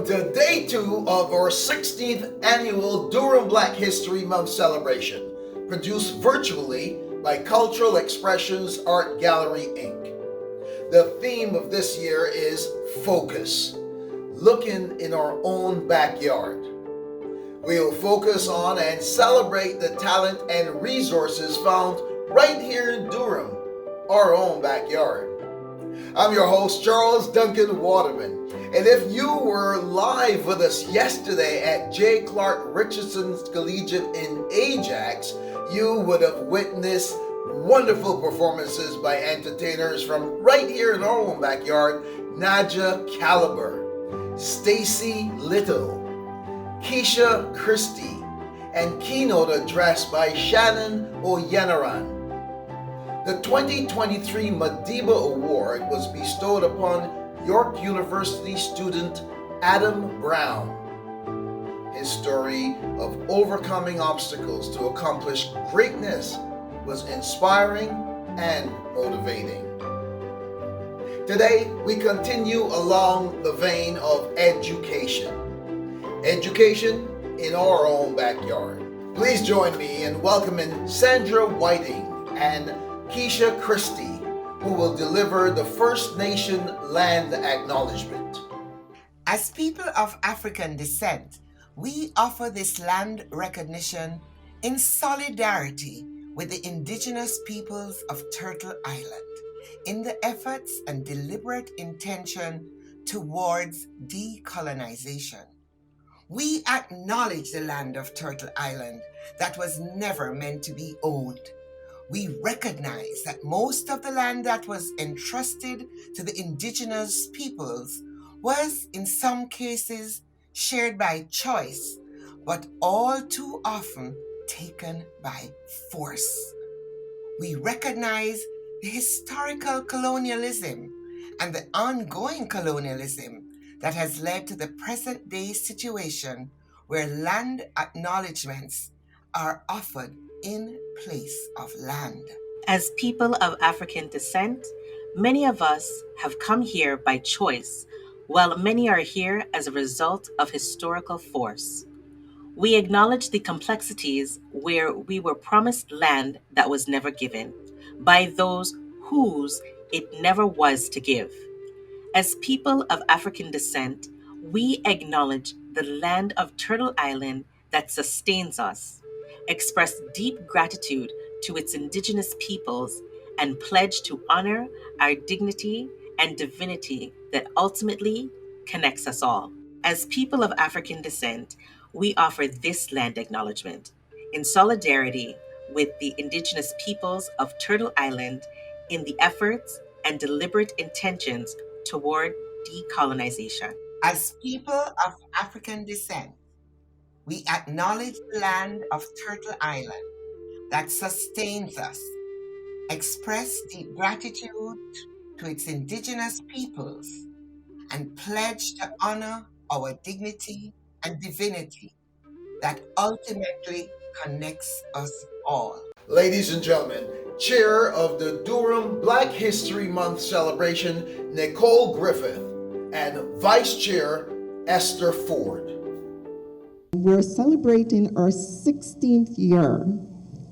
welcome to day 2 of our 16th annual Durham Black History Month celebration, produced virtually by Cultural Expressions Art Gallery, Inc. The theme of this year is Focus, looking in our own backyard. We'll focus on and celebrate the talent and resources found right here in Durham, our own backyard. I'm your host, Charles Duncan Waterman, and if you were live with us yesterday at J. Clark Richardson's Collegiate in Ajax, you would have witnessed wonderful performances by entertainers from right here in our own backyard: Nadja Caliber, Stacy Little, Kesha Christie, and keynote address by Shannon Oyenaran. The 2023 Madiba Award was bestowed upon York University student Adam Brown. His story of overcoming obstacles to accomplish greatness was inspiring and motivating. Today, we continue along the vein of education. Education in our own backyard. Please join me in welcoming Sandra Whiting and Kesha Christie, who will deliver the First Nation Land Acknowledgement. As people of African descent, we offer this land recognition in solidarity with the indigenous peoples of Turtle Island in the efforts and deliberate intention towards decolonization. We acknowledge the land of Turtle Island that was never meant to be owned. We recognize that most of the land that was entrusted to the indigenous peoples was, in some cases, shared by choice, but all too often taken by force. We recognize the historical colonialism and the ongoing colonialism that has led to the present-day situation where land acknowledgements are offered in place of land. As people of African descent, many of us have come here by choice, while many are here as a result of historical force. We acknowledge the complexities where we were promised land that was never given, by those whose it never was to give. As people of African descent, we acknowledge the land of Turtle Island that sustains us, express deep gratitude to its indigenous peoples, and pledge to honor our dignity and divinity that ultimately connects us all. As people of African descent, we offer this land acknowledgement in solidarity with the indigenous peoples of Turtle Island in the efforts and deliberate intentions toward decolonization. As people of African descent, we acknowledge the land of Turtle Island that sustains us, express deep gratitude to its indigenous peoples, and pledge to honor our dignity and divinity that ultimately connects us all. Ladies and gentlemen, Chair of the Durham Black History Month celebration, Nicole Griffith, and Vice Chair, Esther Forde. We're celebrating our 16th year.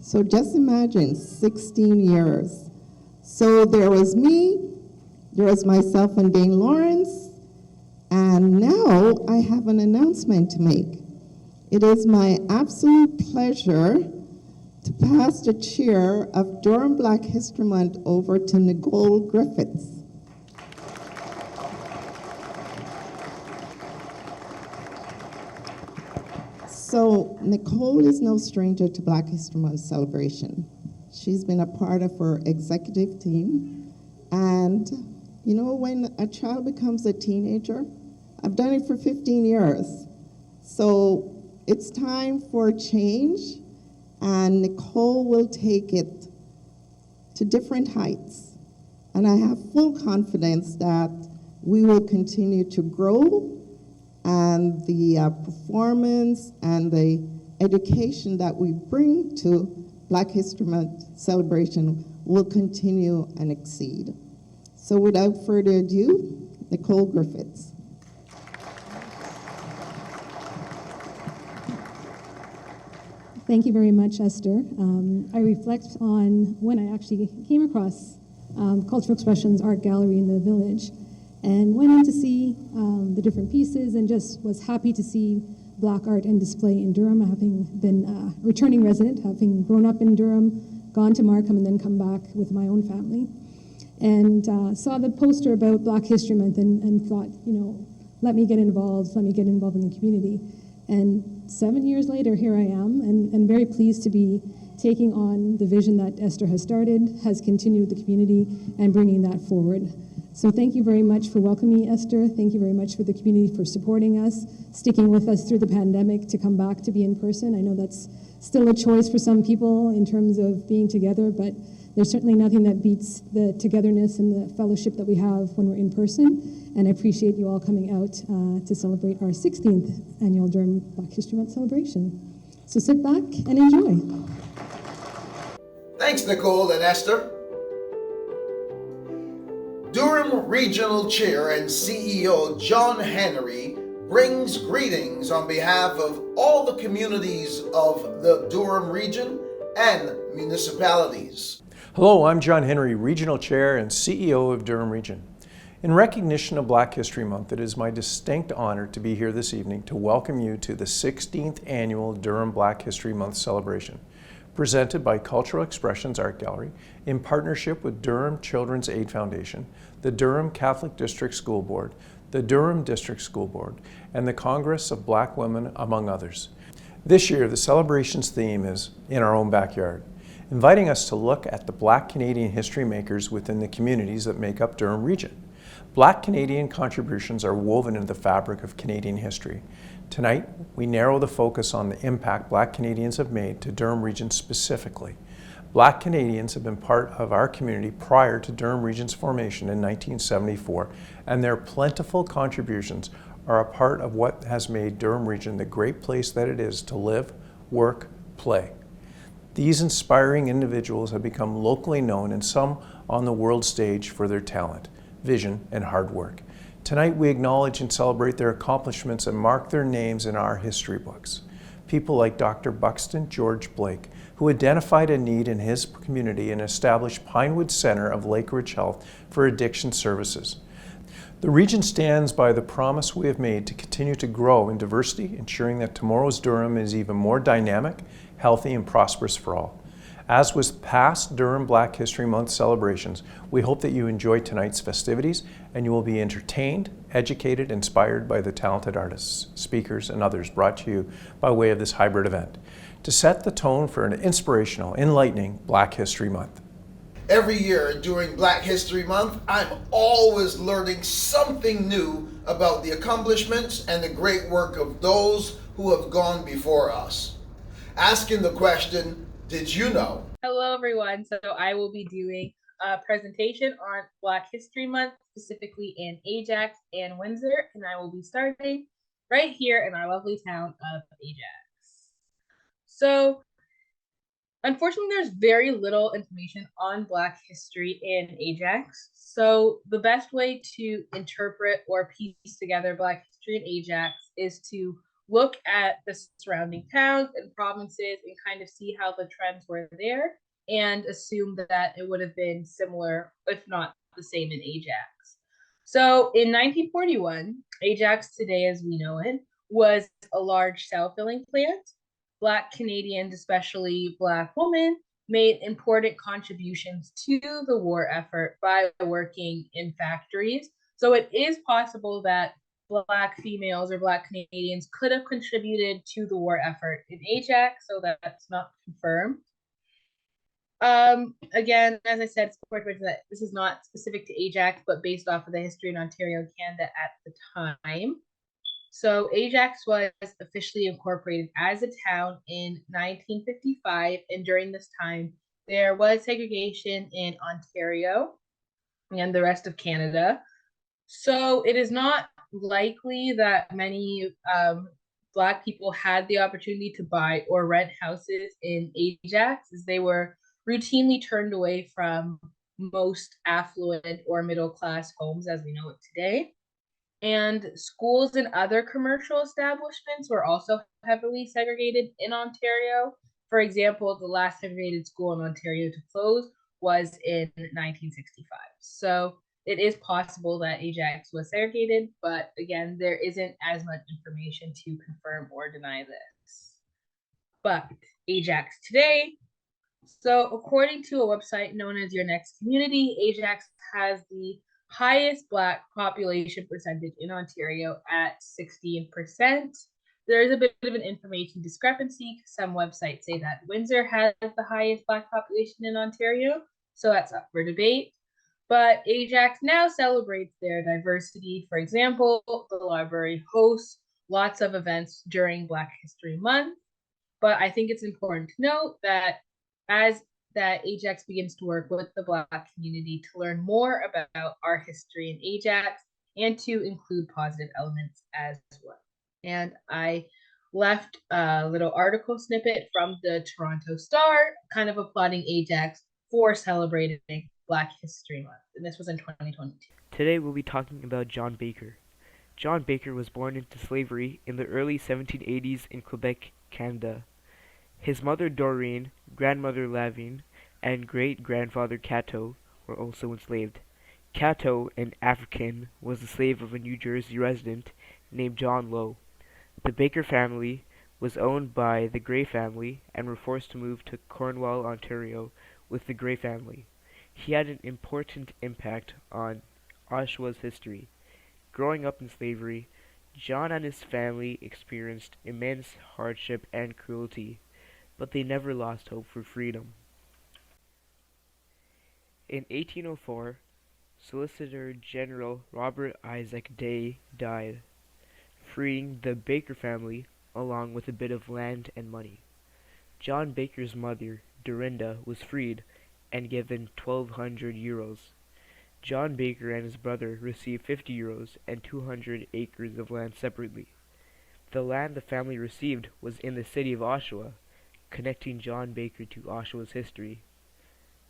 So just imagine 16 years. So there was me, there was myself and Dane Lawrence, and now I have an announcement to make. It is my absolute pleasure to pass the chair of Durham Black History Month over to Nicole Griffith. So Nicole is no stranger to Black History Month celebration. She's been a part of our executive team. And you know, when a child becomes a teenager, I've done it for 15 years. So it's time for change, and Nicole will take it to different heights. And I have full confidence that we will continue to grow, and the performance and the education that we bring to Black History Month celebration will continue and exceed. So without further ado, Nicole Griffith. Thank you very much, Esther. I reflect on when I actually came across Cultural Expressions Art Gallery in the village and went in to see the different pieces and just was happy to see Black art and display in Durham, having been a returning resident, having grown up in Durham, gone to Markham, and then come back with my own family. And saw the poster about Black History Month and thought, let me get involved in the community. And 7 years later, here I am, and very pleased to be taking on the vision that Esther has started, has continued with the community, and bringing that forward. So thank you very much for welcoming me, Esther. Thank you very much for the community for supporting us, sticking with us through the pandemic to come back to be in person. I know that's still a choice for some people in terms of being together, but there's certainly nothing that beats the togetherness and the fellowship that we have when we're in person. And I appreciate you all coming out to celebrate our 16th annual Durham Black History Month celebration. So sit back and enjoy. Thanks, Nicole and Esther. Durham Regional Chair and CEO John Henry brings greetings on behalf of all the communities of the Durham region and municipalities. Hello, I'm John Henry, Regional Chair and CEO of Durham Region. In recognition of Black History Month, it is my distinct honor to be here this evening to welcome you to the 16th Annual Durham Black History Month celebration, presented by Cultural Expressions Art Gallery in partnership with Durham Children's Aid Foundation, the Durham Catholic District School Board, the Durham District School Board, and the Congress of Black Women, among others. This year, the celebration's theme is In Our Own Backyard, inviting us to look at the Black Canadian history makers within the communities that make up Durham Region. Black Canadian contributions are woven into the fabric of Canadian history. Tonight, we narrow the focus on the impact Black Canadians have made to Durham Region specifically. Black Canadians have been part of our community prior to Durham Region's formation in 1974, and their plentiful contributions are a part of what has made Durham Region the great place that it is to live, work, play. These inspiring individuals have become locally known and some on the world stage for their talent, vision, and hard work. Tonight we acknowledge and celebrate their accomplishments and mark their names in our history books. People like Dr. Buxton George Blake, who identified a need in his community and established Pinewood Center of Lake Ridge Health for addiction services. The region stands by the promise we have made to continue to grow in diversity, ensuring that tomorrow's Durham is even more dynamic, healthy, and prosperous for all. As with past Durham Black History Month celebrations, we hope that you enjoy tonight's festivities and you will be entertained, educated, inspired by the talented artists, speakers, and others brought to you by way of this hybrid event to set the tone for an inspirational, enlightening Black History Month. Every year during Black History Month, I'm always learning something new about the accomplishments and the great work of those who have gone before us. Asking the question, did you know? Hello, everyone. So I will be doing a presentation on Black History Month, specifically in Ajax and Windsor, and I will be starting right here in our lovely town of Ajax. So, unfortunately, there's very little information on Black history in Ajax. So the best way to interpret or piece together Black history in Ajax is to look at the surrounding towns and provinces and kind of see how the trends were there and assume that it would have been similar, if not the same, in Ajax. So in 1941, Ajax today as we know it was a large sow filling plant. Black Canadians, especially Black women, made important contributions to the war effort by working in factories. So it is possible that Black females or Black Canadians could have contributed to the war effort in Ajax, so that's not confirmed. Again, as I said, it's important to mention that this is not specific to Ajax, but based off of the history in Ontario and Canada at the time. So Ajax was officially incorporated as a town in 1955, and during this time, there was segregation in Ontario and the rest of Canada. So it is not likely that many Black people had the opportunity to buy or rent houses in Ajax, as they were routinely turned away from most affluent or middle-class homes as we know it today. And schools and other commercial establishments were also heavily segregated in Ontario. For example, the last segregated school in Ontario to close was in 1965. So it is possible that Ajax was segregated, but again, there isn't as much information to confirm or deny this. But Ajax today, so according to a website known as Your Next Community, Ajax has the highest Black population percentage in Ontario at 16%. There is a bit of an information discrepancy. Some websites say that Windsor has the highest Black population in Ontario, so that's up for debate. But Ajax now celebrates their diversity. For example, the library hosts lots of events during Black History Month. But I think it's important to note that as that Ajax begins to work with the Black community to learn more about our history in Ajax and to include positive elements as well. And I left a little article snippet from the Toronto Star, kind of applauding Ajax for celebrating Black History Month. And this was in 2022. Today we'll be talking about John Baker. John Baker was born into slavery in the early 1780s in Quebec, Canada. His mother Doreen, grandmother Lavine, and great-grandfather Cato were also enslaved. Cato, an African, was the slave of a New Jersey resident named John Lowe. The Baker family was owned by the Grey family and were forced to move to Cornwall, Ontario with the Grey family. He had an important impact on Oshawa's history. Growing up in slavery, John and his family experienced immense hardship and cruelty, but they never lost hope for freedom. In 1804, Solicitor General Robert Isaac Day died, freeing the Baker family along with a bit of land and money. John Baker's mother, Dorinda, was freed and given 1,200 euros. John Baker and his brother received 50 euros and 200 acres of land separately. The land the family received was in the city of Oshawa, connecting John Baker to Oshawa's history.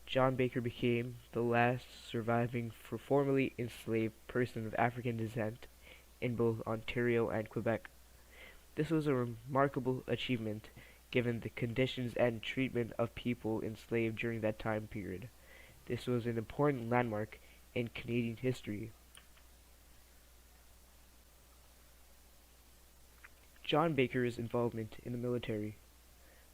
John Baker became the last surviving formerly enslaved person of African descent in both Ontario and Quebec. This was a remarkable achievement given the conditions and treatment of people enslaved during that time period. This was an important landmark in Canadian history. John Baker's involvement in the military.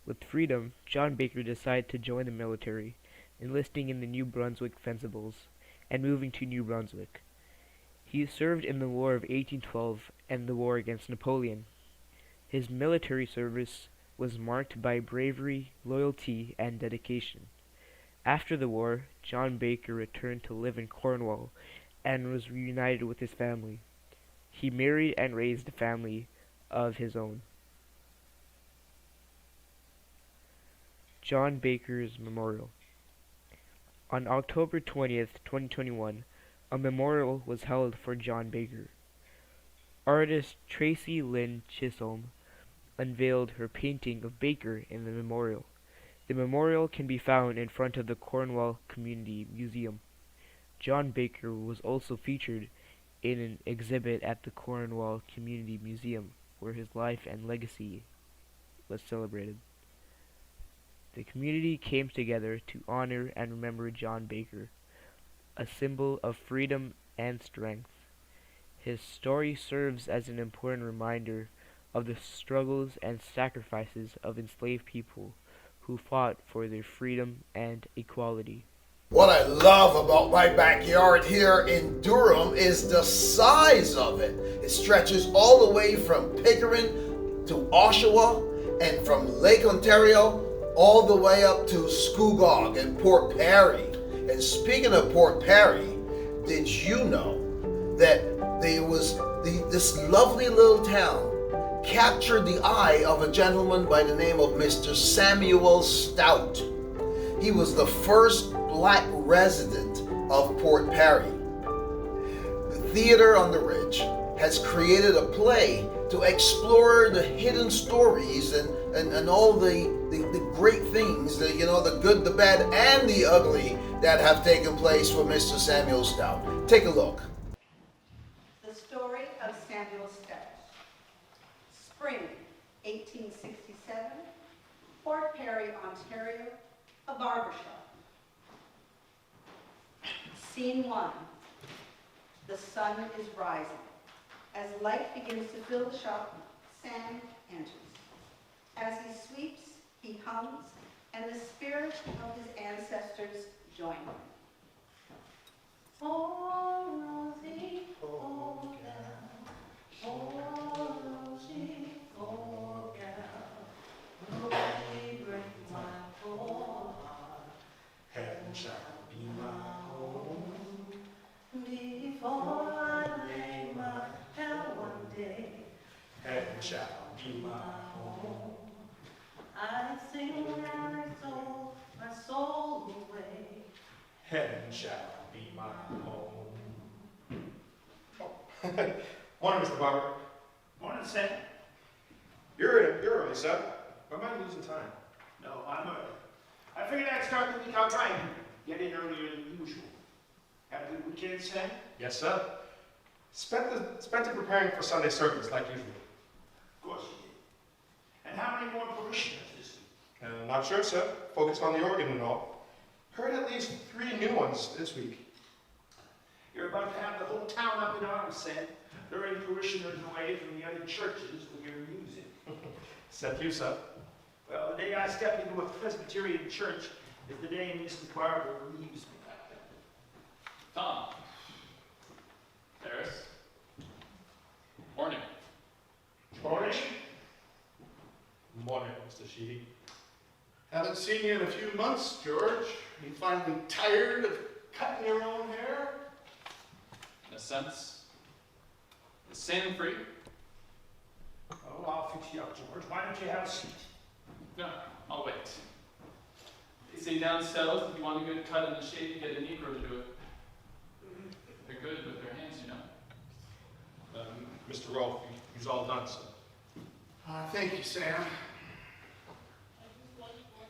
With freedom, John Baker decided to join the military, enlisting in the New Brunswick Fencibles and moving to New Brunswick. He served in the War of 1812 and the war against Napoleon. His military service was marked by bravery, loyalty, and dedication. After the war, John Baker returned to live in Cornwall and was reunited with his family. He married and raised a family of his own. John Baker's Memorial. On October 20th, 2021, a memorial was held for John Baker. Artist Tracy Lynn Chisholm unveiled her painting of Baker in the memorial. The memorial can be found in front of the Cornwall Community Museum. John Baker was also featured in an exhibit at the Cornwall Community Museum, where his life and legacy was celebrated. The community came together to honor and remember John Baker, a symbol of freedom and strength. His story serves as an important reminder of the struggles and sacrifices of enslaved people who fought for their freedom and equality. What I love about my backyard here in Durham is the size of it. It stretches all the way from Pickering to Oshawa and from Lake Ontario all the way up to Scugog and Port Perry. And speaking of Port Perry, did you know that this lovely little town captured the eye of a gentleman by the name of Mr. Samuel Stout? He was the first Black resident of Port Perry. The Theater on the Ridge has created a play to explore the hidden stories and all the great things, the good, the bad, and the ugly that have taken place for Mr. Samuel Stout. Take a look. The Story of Samuel Stout. Spring 1867, Fort Perry, Ontario, a barber shop. Scene 1. The sun is rising. As light begins to fill the shop, Sam enters. As he sweeps, he hums, and the spirit of his ancestors join him. Oh, Rosie, oh, gal. Oh, Rosie, oh, gal. Rosie, break my poor heart. Heaven shall be my home. Before I lay my head one day, heaven shall be my home. I sing and I soul my soul away. Heaven shall be my home. Morning, Mr. Barber. Morning, Sam. You're early, son. Why am I losing time? No, I'm early. I figured I'd start the week out right. Get in earlier than usual. Have a good weekend, Sam? Yes, sir. Spent it preparing for Sunday service, like usual. Of course you did. And how many more parishioners this week? Not sure, sir. Focused on the organ and all. Heard at least 3 new ones this week. You're about to have the whole town up in arms, Sam, luring parishioners away from the other churches with your music. Except you, sir. Well, the day I step into a Presbyterian church is the day Mrs. Barber leaves me. Tom. Harris. Morning. Morning. Morning, Mr. Sheehy. Haven't seen you in a few months, George. You finally tired of cutting your own hair? In a sense. Is Sam free? Oh, I'll fix you up, George. Why don't you have a seat? No, I'll wait. They say down south, if you want a good cut in the shape, you get a Negro to do it. They're good with their hands, you know. Mr. Rolfe, he's all done, sir. Thank you, Sam.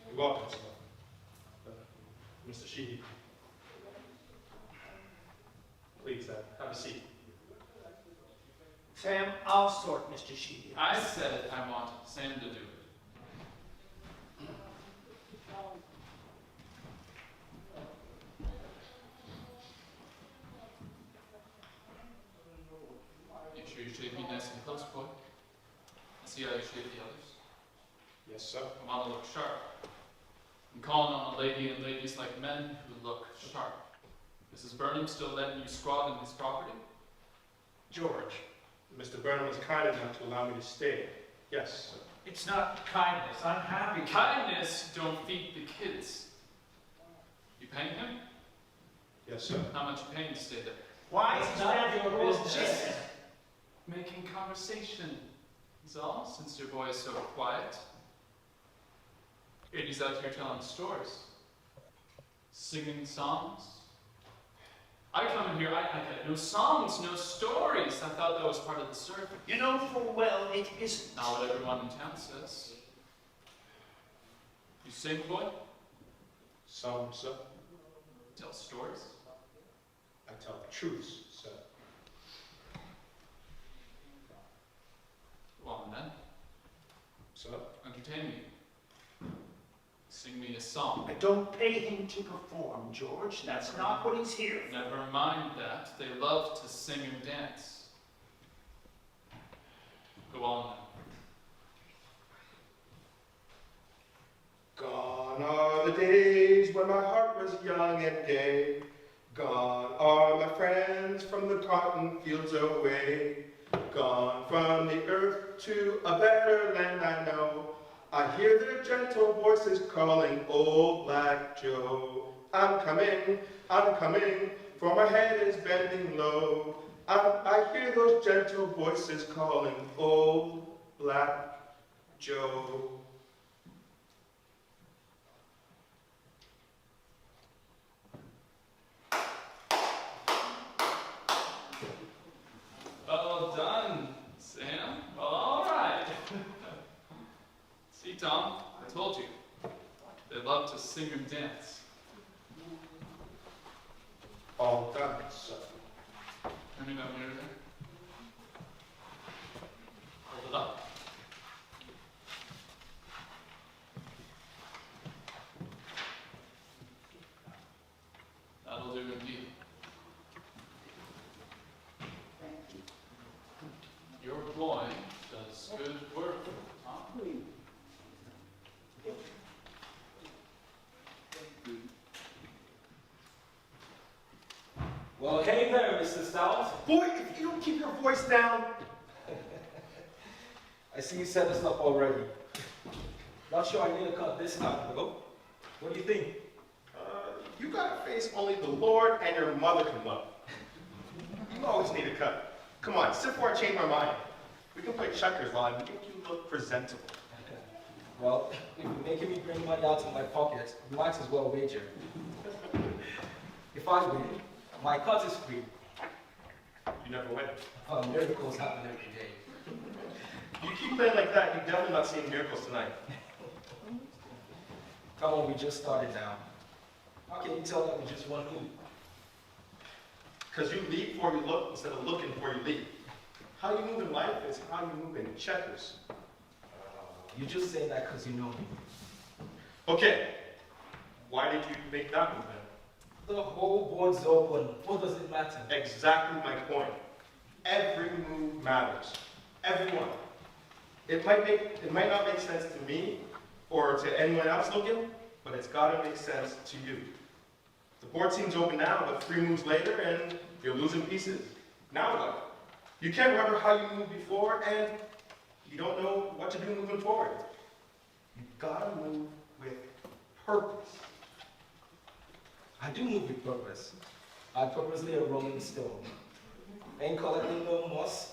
You're welcome, sir. Mr. Sheehy. Please, have a seat. Sam, I'll sort Mr. Sheehy. I said I want Sam to do it. You sure you shave me nice and close, boy? I see how you shave the others. Yes, sir. I want to look sharp. I'm calling on a lady and ladies like men who look sharp. Mrs. Burnham still letting you squat in his property? George, Mr. Burnham was kind enough to allow me to stay. Yes, sir. It's not kindness. I'm happy. Kindness don't feed the kids. You paying him? Yes, sir. How much you paying to stay there? Why is that your business? Just making conversation is all, since your boy is so quiet. He's out here telling stories, singing songs. I come in here, I get no songs, no stories. I thought that was part of the service. You know full well it isn't. Not what everyone in town says. You sing, boy? Some, sir. Tell stories? I tell the truths, sir. Go on then. Sir? Entertain me. Sing me a song. I don't pay him to perform, George. That's not what he's here for. Never mind that. They love to sing and dance. Go on then. Gone are the days when my heart was young and gay. Gone are my friends from the cotton fields away. Gone from the earth to a better land I know. I hear their gentle voices calling old Black Joe. I'm coming, for my head is bending low. I hear those gentle voices calling old Black Joe. Well done, Sam. Well, all right. See, Tom, I told you. They love to sing and dance. All done, sir. Hand me that mirror there. Hold it up. Oh, hey there, Mr. Stout. Boy, if you don't keep your voice down. I see you set us up already. Not sure I need to cut this time, though. What do you think? You got a face only the Lord and your mother can love. You always need a cut. Come on, sit before I change my mind. We can play checkers while I make you look presentable. Well, if you're making me bring money out of my pocket, you might as well wager. If I win, my cut is free. You never win. Miracles happen every day. You keep playing like that, you're definitely not seeing miracles tonight. Come on, we just started now. How can you tell that we just one move? Because you leap before you look instead of looking before you leap. How you move in life is how you move in checkers. You just say that because you know me. Okay, why did you make that move then? The whole board's open. What does it matter? Exactly my point. Every move matters. Every one. It might not make sense to me or to anyone else looking, but it's got to make sense to you. The board seems open now, but 3 moves later and you're losing pieces. Now what? You can't remember how you moved before and you don't know what to do moving forward. You've got to move with purpose. I do move with purpose. I'm purposely a rolling stone. Ain't collecting no moss,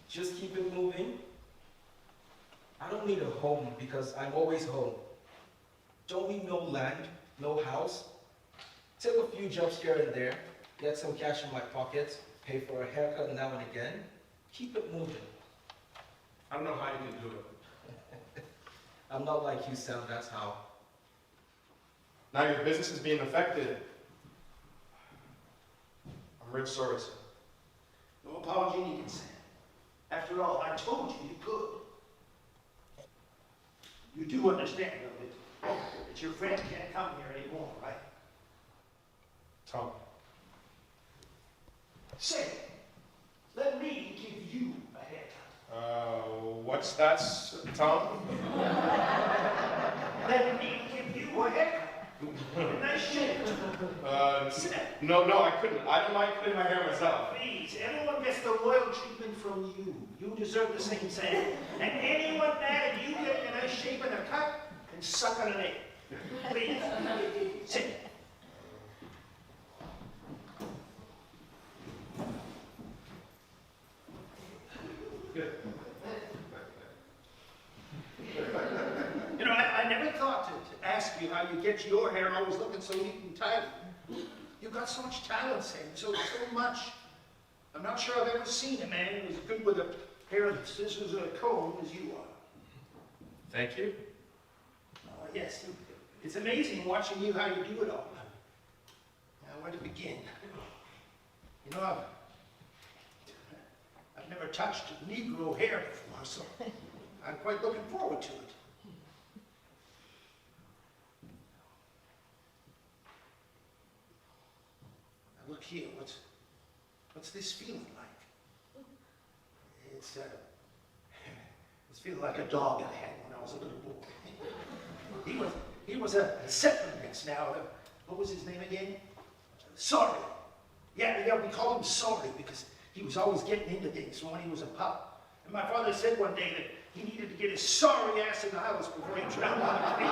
just keep it moving. I don't need a home because I'm always home. Don't need no land, no house. Take a few jobs here and there, get some cash in my pocket, pay for a haircut now and again. Keep it moving. I don't know how you can do it. I'm not like you, Sam, that's how. Now your business is being affected. I'm real sorry, sir. No apology needed, Sam. After all, I told you you could. You do understand, though, that your friend can't come here anymore, right? Tom. Say, let me give you a haircut. What's that, Tom? Let me give you a haircut. A nice shave. No, I couldn't. I don't mind cutting my hair myself. Please, everyone gets the royal treatment from you. You deserve the same, Sam. And anyone mad at you getting a nice shave and a cut can suck on an egg. Please, sit. Good. You know, I never thought to ask you how you get your hair always looking so neat and tidy. You've got so much talent, Sam, so much. I'm not sure I've ever seen a man as good with a pair of scissors and a comb as you are. Thank you. Yes, it's amazing watching you how you do it all. Now, where to begin? You know, I've never touched Negro hair before, so I'm quite looking forward to it. Now look here, what's this feeling like? It's feeling like a dog I had when I was a little boy. He was a settler mix now. What was his name again? Sorry. Yeah, we call him Sorry because he was always getting into things when he was a pup. And my father said one day that he needed to get his sorry ass in the house before he drowned on a creek.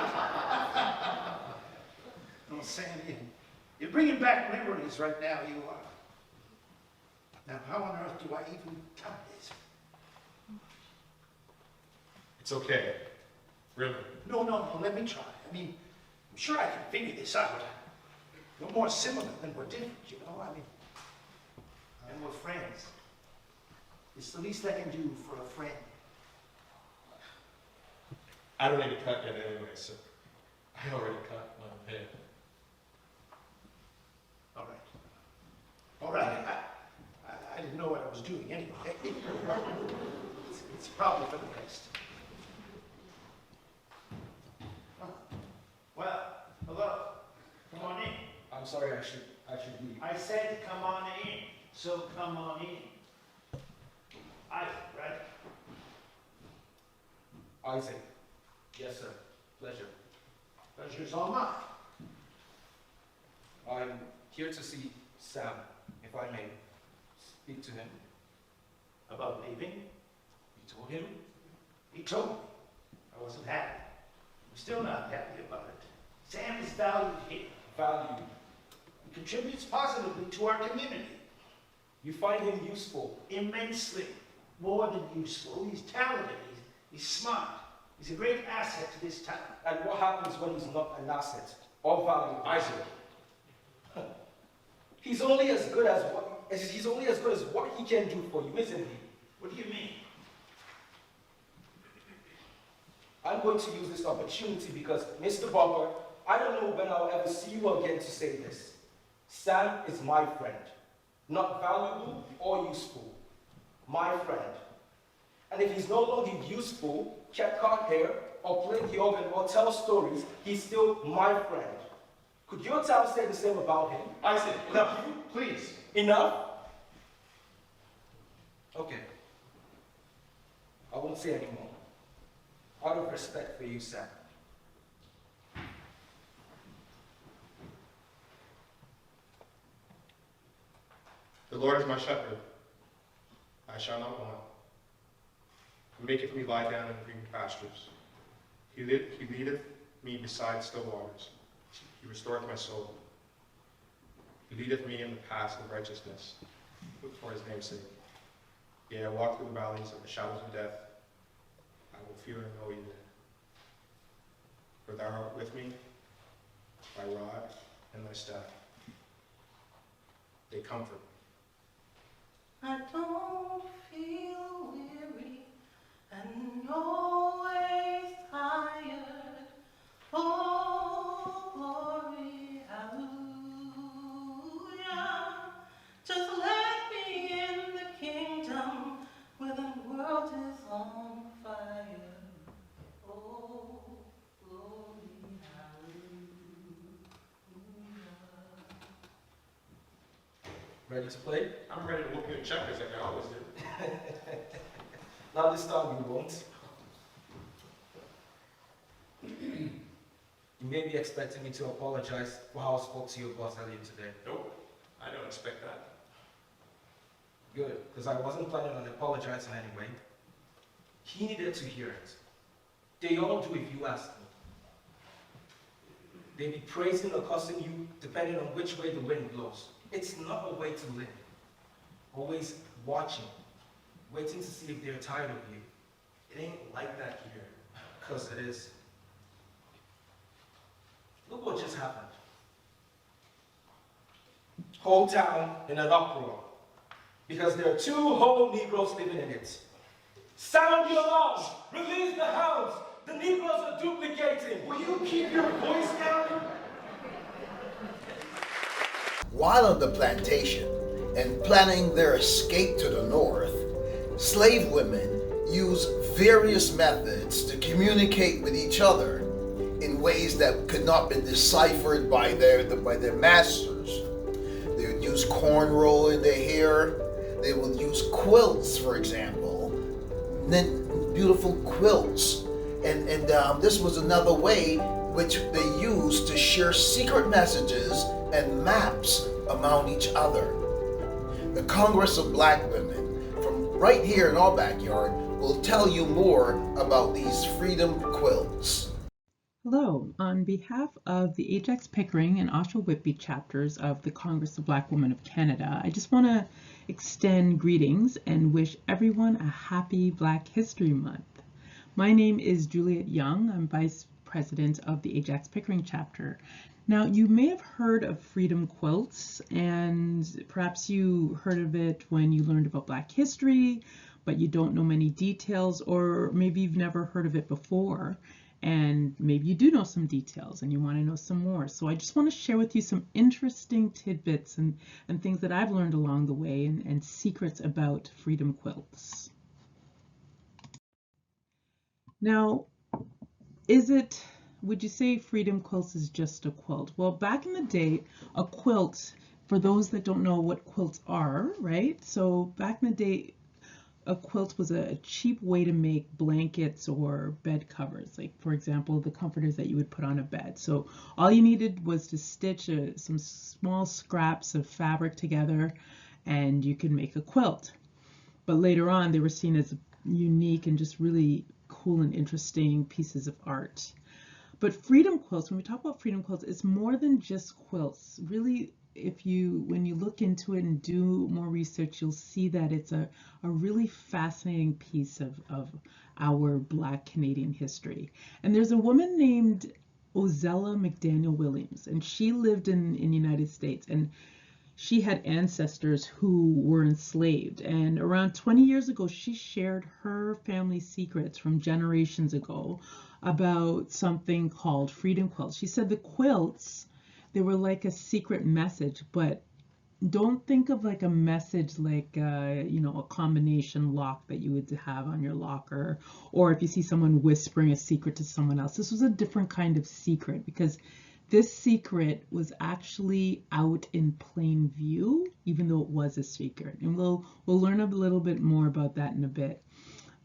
Oh, Sam, you're bringing back memories right now, you are. Now, how on earth do I even cut this? It's okay. Really. No, let me try. I mean, I'm sure I can figure this out. No more similar than we're different, you know? I mean, and we're friends. It's the least I can do for a friend. I don't need to cut yet anyway, so I already cut my hair. All right. I didn't know what I was doing anyway. It's probably for the best. Well, hello. Come on in. I'm sorry, I should leave. I said come on in, so come on in. Isaac, right? Isaac. Yes, sir. Pleasure. Pleasure's all mine. I'm here to see Sam, if if I may speak to him. About leaving? You told him? He told me. I wasn't happy. I'm still not happy about it. Sam is valued here. Value. He contributes positively to our community. You find him useful? Immensely. More than useful. He's talented. He's smart. He's a great asset to this town. And what happens when he's not an asset or valuable? Isaac. He's only as good as what he can do for you, isn't he? What do you mean? I'm going to use this opportunity because, Mr. Bumper, I don't know when I'll ever see you again to say this. Sam is my friend. Not valuable or useful. My friend. And if he's no longer useful, kept cut hair, or play the organ, or tell stories, he's still my friend. Could your town say the same about him? Isaac, enough. Please. Enough? Okay. I won't say anymore. Out of respect for you, Sam. The Lord is my shepherd. I shall not want. He maketh me lie down in green pastures. He leadeth me beside still waters. He restoreth my soul. He leadeth me in the paths of righteousness for his name's sake. Yea, I walk through the valleys of the shadows of death. I will fear no evil. For thou art with me, thy rod and thy staff. They comfort me. I don't feel weary and always tired. Oh, glory, hallelujah. Just let me in the kingdom where the world is on fire. Oh, glory, hallelujah. Ready to play? I'm ready to whoop you in checkers like I always do. Now this time you won't. You may be expecting me to apologize for how I spoke to your boss earlier today. Nope, I don't expect that. Good, because I wasn't planning on apologizing anyway. He needed to hear it. They all do if you ask me. They be praising or cursing you depending on which way the wind blows. It's not a way to live. Always watching, waiting to see if they're tired of you. It ain't like that here. Because it is. Look what just happened. Whole town in an uproar. Because there are 2 whole Negroes living in it. Sound the alarm! Release the hounds! The Negroes are duplicating! Will you keep your voice down? While on the plantation and planning their escape to the north, slave women used various methods to communicate with each other in ways that could not be deciphered by their masters. They would use cornrow in their hair. They would use quilts, for example, beautiful quilts, and this was another way which they used to share secret messages and maps among each other. The Congress of Black Women, from right here in our backyard, will tell you more about these freedom quilts. Hello, on behalf of the Ajax, Pickering, and Oshawa Whitby chapters of the Congress of Black Women of Canada, I just want to extend greetings and wish everyone a happy Black History Month. My name is Juliet Young. I'm Vice President of the Ajax Pickering chapter. Now, you may have heard of freedom quilts, and perhaps you heard of it when you learned about Black history, but you don't know many details, or maybe you've never heard of it before, and maybe you do know some details and you want to know some more. So I just want to share with you some interesting tidbits and things that I've learned along the way and secrets about freedom quilts. Now, would you say freedom quilts is just a quilt? Well, back in the day, a quilt, for those that don't know what quilts are, right? So back in the day, a quilt was a cheap way to make blankets or bed covers, like for example the comforters that you would put on a bed. So all you needed was to stitch some small scraps of fabric together and you could make a quilt. But later on, they were seen as unique and just really cool and interesting pieces of art. But freedom quilts, when we talk about freedom quilts, it's more than just quilts. Really, when you look into it and do more research, you'll see that it's a really fascinating piece of our Black Canadian history. And there's a woman named Ozella McDaniel Williams, and she lived in the United States, and she had ancestors who were enslaved. And around 20 years ago, she shared her family secrets from generations ago about something called freedom quilts. She said the quilts, they were like a secret message, but don't think of like a message like, you know, a combination lock that you would have on your locker, or if you see someone whispering a secret to someone else. This was a different kind of secret, because this secret was actually out in plain view, even though it was a secret. And we'll learn a little bit more about that in a bit.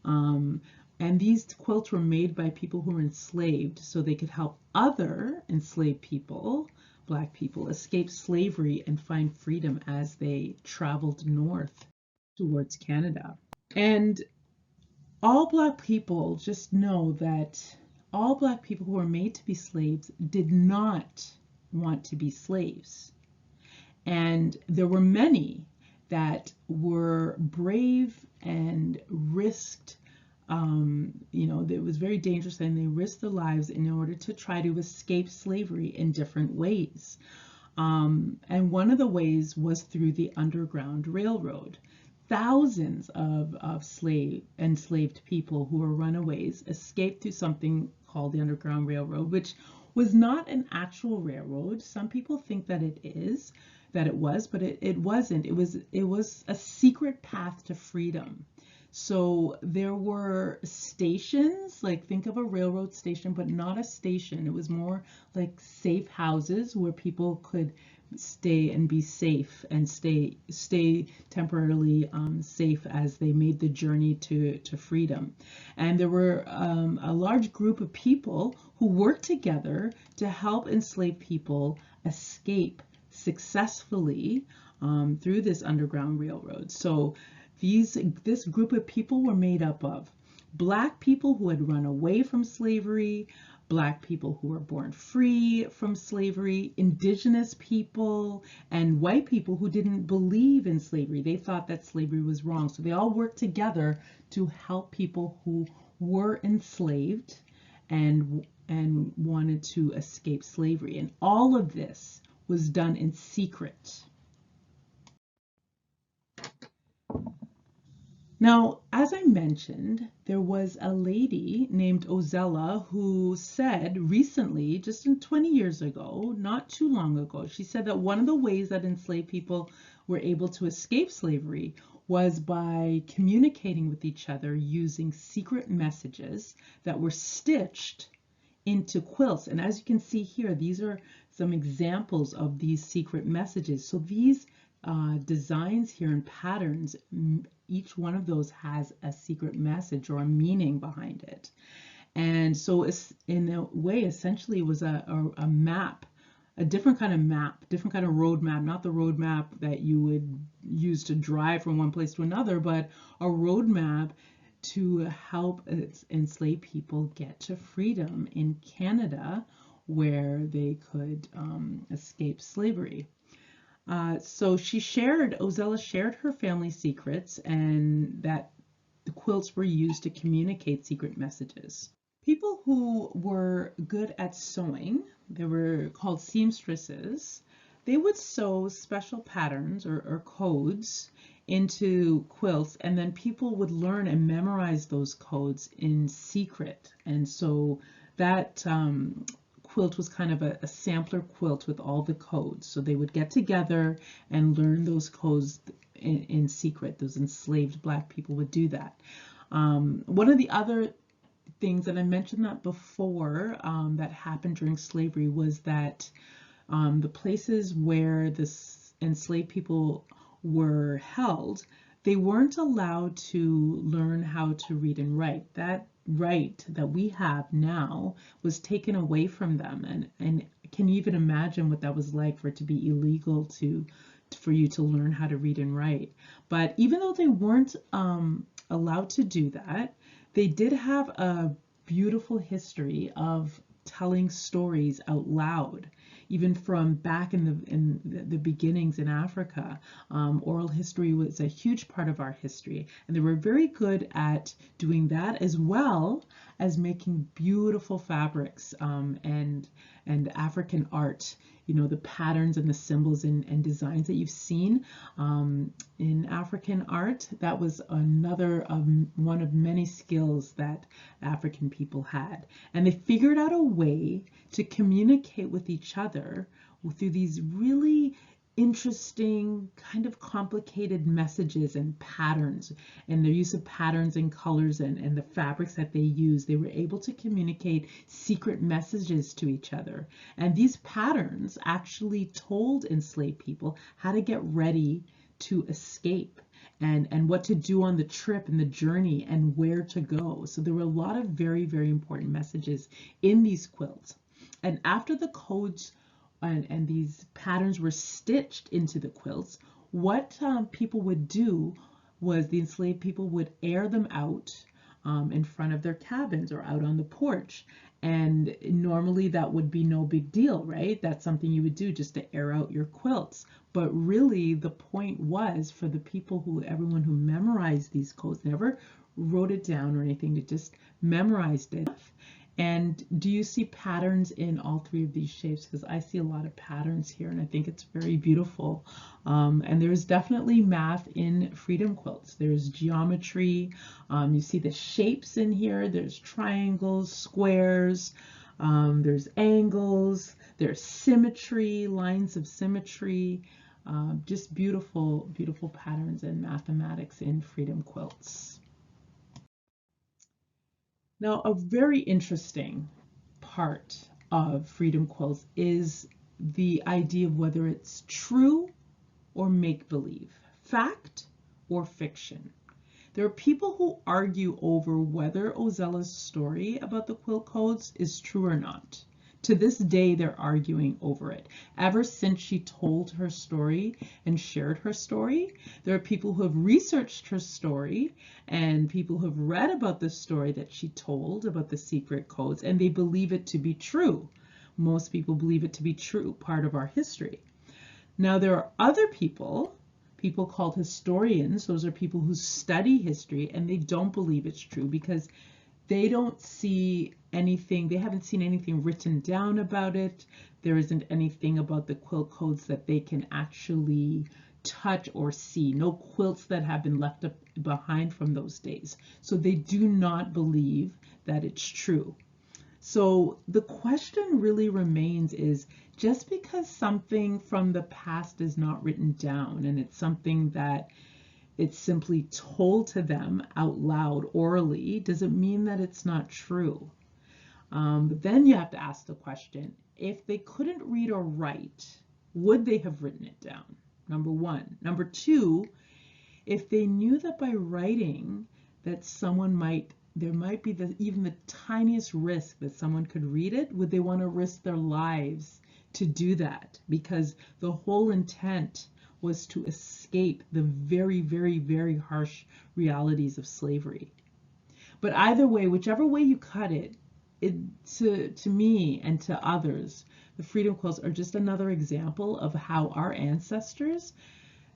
And these quilts were made by people who were enslaved so they could help other enslaved people, Black people, escape slavery and find freedom as they traveled north towards Canada. And all Black people, just know that all Black people who were made to be slaves did not want to be slaves. And there were many that were brave and risked, you know, it was very dangerous, and they risked their lives in order to try to escape slavery in different ways. And one of the ways was through the Underground Railroad. Thousands of enslaved people who were runaways escaped through something called the Underground Railroad, which was not an actual railroad. Some people think that it was, but it wasn't. It was a secret path to freedom. So there were stations, like think of a railroad station, but not a station. It was more like safe houses where people could stay and be safe and stay temporarily safe as they made the journey to freedom. And there were a large group of people who worked together to help enslaved people escape successfully through this Underground Railroad. So this group of people were made up of Black people who had run away from slavery, Black people who were born free from slavery, Indigenous people, and white people who didn't believe in slavery. They thought that slavery was wrong. So they all worked together to help people who were enslaved and wanted to escape slavery. And all of this was done in secret. Now, as I mentioned, there was a lady named Ozella who said recently, just 20 years ago, not too long ago, she said that one of the ways that enslaved people were able to escape slavery was by communicating with each other using secret messages that were stitched into quilts. And as you can see here, these are some examples of these secret messages. So these designs here and patterns, each one of those has a secret message or a meaning behind it. And so it's, in a way, essentially was a map, a different kind of map, different kind of road map, not the road map that you would use to drive from one place to another, but a road map to help enslaved people get to freedom in Canada, where they could escape slavery. So Ozella shared her family secrets, and that the quilts were used to communicate secret messages. People who were good at sewing, they were called seamstresses, they would sew special patterns or codes into quilts, and then people would learn and memorize those codes in secret. And so that quilt was kind of a sampler quilt with all the codes. So they would get together and learn those codes in secret. Those enslaved Black people would do that. One of the other things that I mentioned that before that happened during slavery was that the places where this enslaved people were held, they weren't allowed to learn how to read and write. That right that we have now was taken away from them, and can you even imagine what that was like, for it to be illegal to for you to learn how to read and write. But even though they weren't allowed to do that, they did have a beautiful history of telling stories out loud. Even from back in the beginnings in Africa, oral history was a huge part of our history, and they were very good at doing that as well as making beautiful fabrics and African art. You know, the patterns and the symbols and designs that you've seen in African art, that was another one of many skills that African people had. And they figured out a way to communicate with each other through these really interesting, kind of complicated messages and patterns, and their use of patterns and colors and the fabrics that they use. They were able to communicate secret messages to each other. And these patterns actually told enslaved people how to get ready to escape and what to do on the trip and the journey and where to go. So there were a lot of very, very important messages in these quilts. And after the codes and these patterns were stitched into the quilts, what people would do was the enslaved people would air them out in front of their cabins or out on the porch. And normally that would be no big deal, right? That's something you would do just to air out your quilts. But really the point was for the people everyone who memorized these codes, never wrote it down or anything, they just memorized it. And do you see patterns in all three of these shapes? Because I see a lot of patterns here, and I think it's very beautiful. And there's definitely math in freedom quilts. There's geometry. You see the shapes in here. There's triangles, squares. There's angles. There's symmetry, lines of symmetry. Just beautiful, beautiful patterns and mathematics in freedom quilts. Now, a very interesting part of freedom quilts is the idea of whether it's true or make-believe, fact or fiction. There are people who argue over whether Ozella's story about the quilt codes is true or not. To this day, they're arguing over it. Ever since she told her story and shared her story, there are people who have researched her story and people who have read about the story that she told about the secret codes, and they believe it to be true. Most people believe it to be true, part of our history. Now, there are other people called historians. Those are people who study history, and they don't believe it's true because they don't see anything, they haven't seen anything written down about it. There isn't anything about the quilt codes that they can actually touch or see. No quilts that have been left behind from those days. So they do not believe that it's true. So the question really remains is, just because something from the past is not written down and it's something that it's simply told to them out loud orally, does it mean that it's not true? But then you have to ask the question, if they couldn't read or write, would they have written it down? Number one. Number two, if they knew that by writing that there might be even the tiniest risk that someone could read it, would they want to risk their lives to do that? Because the whole intent was to escape the very, very, very harsh realities of slavery. But either way, whichever way you cut it, to me and to others, the freedom quilts are just another example of how our ancestors,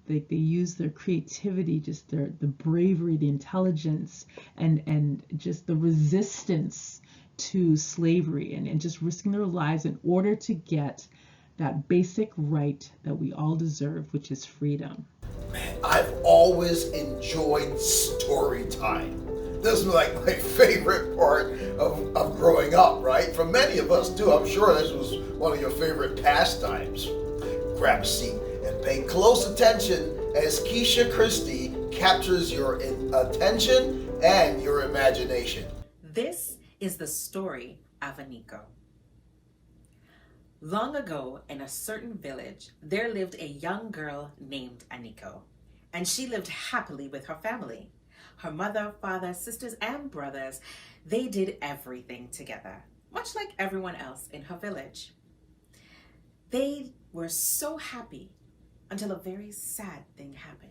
they use their creativity, just the bravery, the intelligence, and just the resistance to slavery and just risking their lives in order to get that basic right that we all deserve, which is freedom. Man, I've always enjoyed story time. This is like my favorite part of growing up, right? For many of us too. I'm sure this was one of your favorite pastimes. Grab a seat and pay close attention as Christie captures your attention and your imagination. This is the story of Aniko. Long ago, in a certain village, there lived a young girl named Aniko, and she lived happily with her family. Her mother, father, sisters, and brothers, they did everything together, much like everyone else in her village. They were so happy until a very sad thing happened.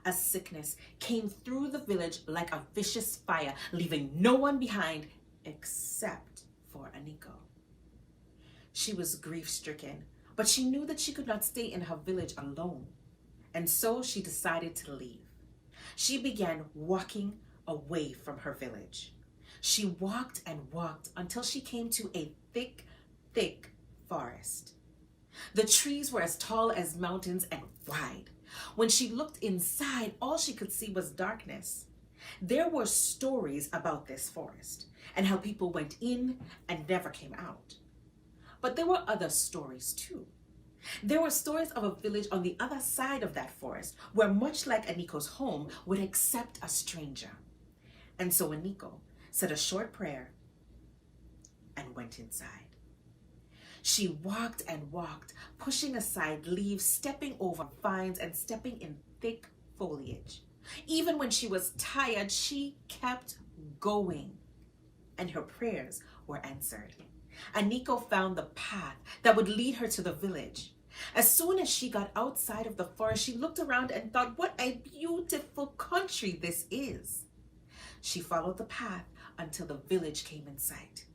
A sickness came through the village like a vicious fire, leaving no one behind except for Aniko. She was grief-stricken, but she knew that she could not stay in her village alone, and so she decided to leave. She began walking away from her village. She walked and walked until she came to a thick, thick forest. The trees were as tall as mountains and wide. When she looked inside, all she could see was darkness. There were stories about this forest and how people went in and never came out. But there were other stories too. There were stories of a village on the other side of that forest where, much like Aniko's home, would accept a stranger. And so Aniko said a short prayer and went inside. She walked and walked, pushing aside leaves, stepping over vines, and stepping in thick foliage. Even when she was tired, she kept going, and her prayers were answered. Aniko found the path that would lead her to the village. As soon as she got outside of the forest, she looked around and thought, what a beautiful country this is. She followed the path until the village came in sight.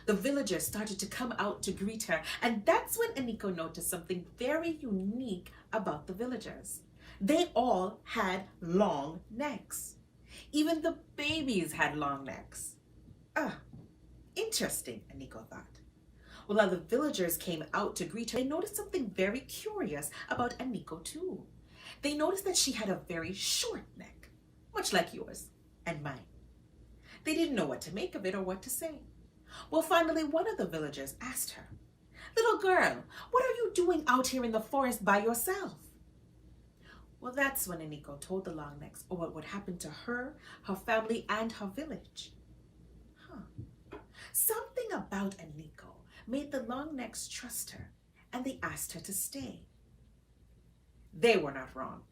The villagers started to come out to greet her, and that's when Aniko noticed something very unique about the villagers. They all had long necks. Even the babies had long necks. Interesting, Aniko thought. Well, as the villagers came out to greet her, they noticed something very curious about Aniko too. They noticed that she had a very short neck, much like yours and mine. They didn't know what to make of it or what to say. Well, finally, one of the villagers asked her, "Little girl, what are you doing out here in the forest by yourself?" Well, that's when Aniko told the Longnecks what would happen to her, her family, and her village. Something about Aniko made the Longnecks trust her, and they asked her to stay. They were not wrong.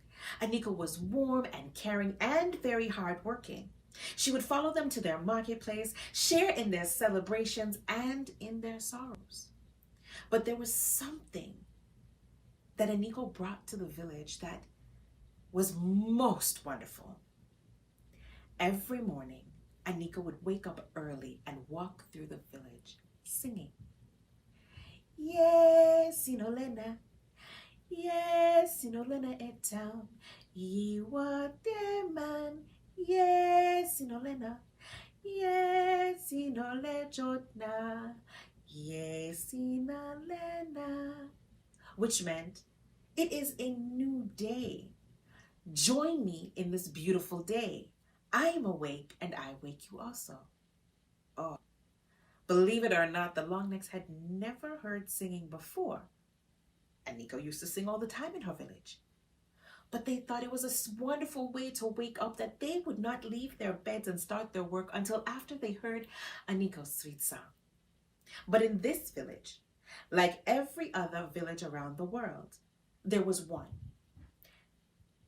Aniko was warm and caring and very hardworking. She would follow them to their marketplace, share in their celebrations and in their sorrows. But there was something that Aniko brought to the village that was most wonderful. Every morning, Aniko would wake up early and walk through the village singing. Yes, Inolena. Yes, Inolena et town. Iwa man. Yes, Inolena. Yes, Inole Jotna. Yes, Inolena. Which meant, it is a new day. Join me in this beautiful day. I am awake and I wake you also. Oh, believe it or not, the Longnecks had never heard singing before. Aniko used to sing all the time in her village. But they thought it was a wonderful way to wake up that they would not leave their beds and start their work until after they heard Aniko's sweet song. But in this village, like every other village around the world, there was one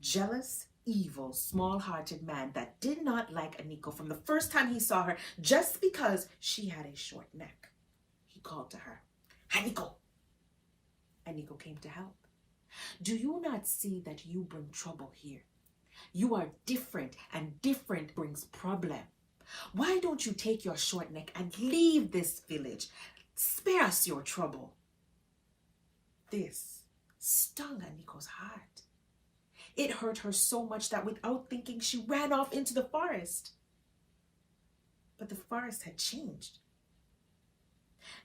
jealous, evil, small-hearted man that did not like Aniko from the first time he saw her just because she had a short neck. He called to her, "Aniko!" Aniko came to help. "Do you not see that you bring trouble here? You are different, and different brings problem. Why don't you take your short neck and leave this village? Spare us your trouble." This stung Aniko's heart. It hurt her so much that without thinking, she ran off into the forest. But the forest had changed.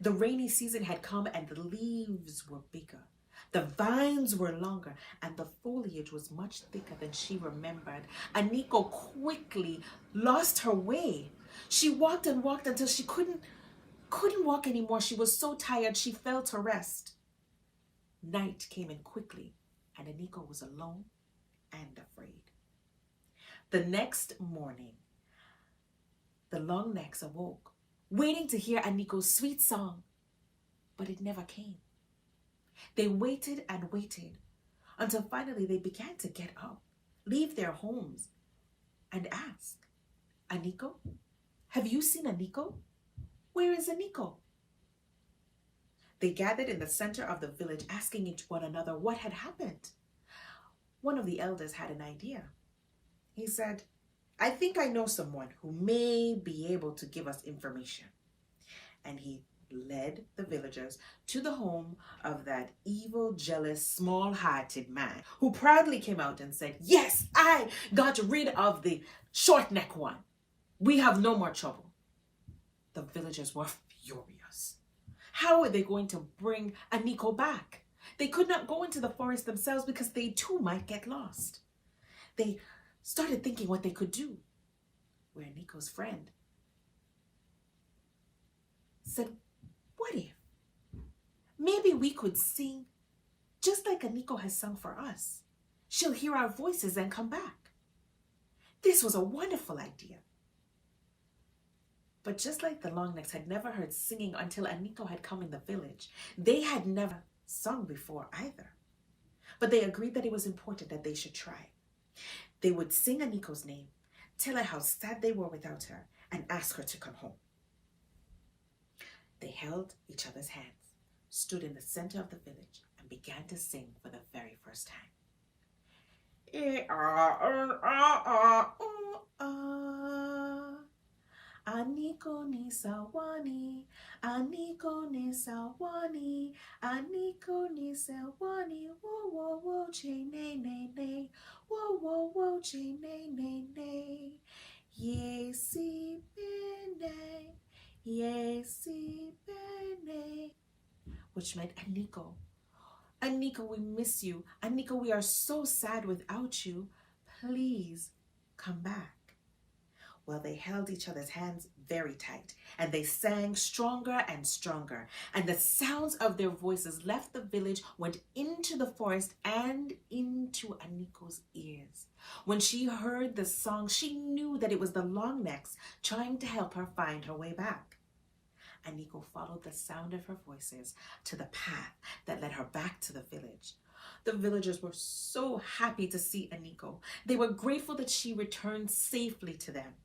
The rainy season had come and the leaves were bigger. The vines were longer and the foliage was much thicker than she remembered. Aniko quickly lost her way. She walked and walked until she couldn't walk anymore. She was so tired she fell to rest. Night came in quickly and Aniko was alone and afraid. The next morning, the Longnecks awoke, waiting to hear Aniko's sweet song, but it never came. They waited and waited until finally they began to get up, leave their homes, and ask, "Aniko? Have you seen Aniko? Where is Aniko?" They gathered in the center of the village, asking each one another what had happened. One of the elders had an idea. He said, "I think I know someone who may be able to give us information." And he led the villagers to the home of that evil, jealous, small-hearted man who proudly came out and said, "Yes, I got rid of the short-neck one. We have no more trouble." The villagers were furious. How were they going to bring Nicole back? They could not go into the forest themselves because they too might get lost. They started thinking what they could do. Where Nico's friend said, "What if maybe we could sing just like Nico has sung for us? She'll hear our voices and come back." This was a wonderful idea. But just like the Longnecks had never heard singing until Nico had come in the village, they had never sung before either. But they agreed that it was important that they should try. They would sing Nico's name, tell her how sad they were without her, and ask her to come home. They held each other's hands, stood in the center of the village, and began to sing for the very first time. Aniko ni sawani, Aniko ni sawani, Aniko ni sawani, wo wo wo che ne ne ne, wo wo wo che ne ne ne, yesi bene, yesi bene, which meant Aniko. Aniko, we miss you. Aniko, we are so sad without you. Please come back. Well, they held each other's hands very tight, and they sang stronger and stronger, and the sounds of their voices left the village, went into the forest and into Aniko's ears. When she heard the song, she knew that it was the Longnecks trying to help her find her way back. Aniko followed the sound of her voices to the path that led her back to the village. The villagers were so happy to see Aniko. They were grateful that she returned safely to them.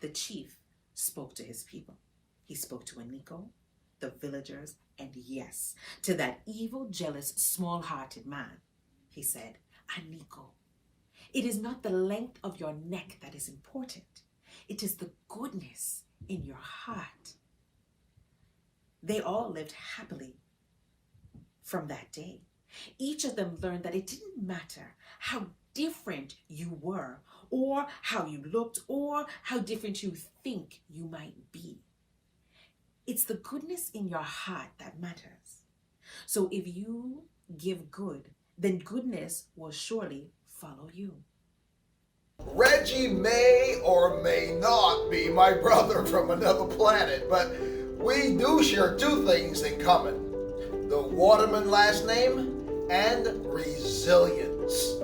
The chief spoke to his people. He spoke to Aniko, the villagers, and yes, to that evil, jealous, small-hearted man. He said, "Aniko, it is not the length of your neck that is important. It is the goodness in your heart." They all lived happily from that day. Each of them learned that it didn't matter how different you were, or how you looked, or how different you think you might be. It's the goodness in your heart that matters. So if you give good, then goodness will surely follow you. Reggie may or may not be my brother from another planet, but we do share two things in common: the Waterman last name and resilience.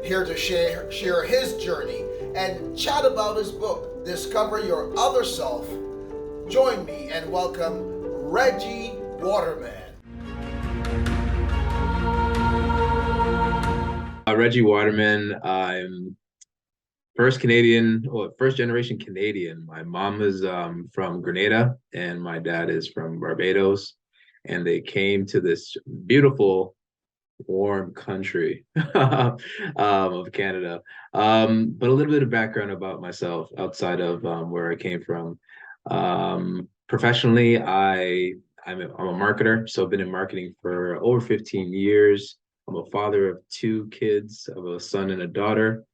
Here to share his journey and chat about his book, Discover Your Other Self, join me and welcome Reggie Waterman. Reggie Waterman. I'm first generation Canadian. My mom is from Grenada and my dad is from Barbados, and they came to this beautiful, warm country of Canada. But a little bit of background about myself outside of where I came from. Professionally, I'm a marketer, so I've been in marketing for over 15 years. I'm a father of 2 kids, of a son and a daughter.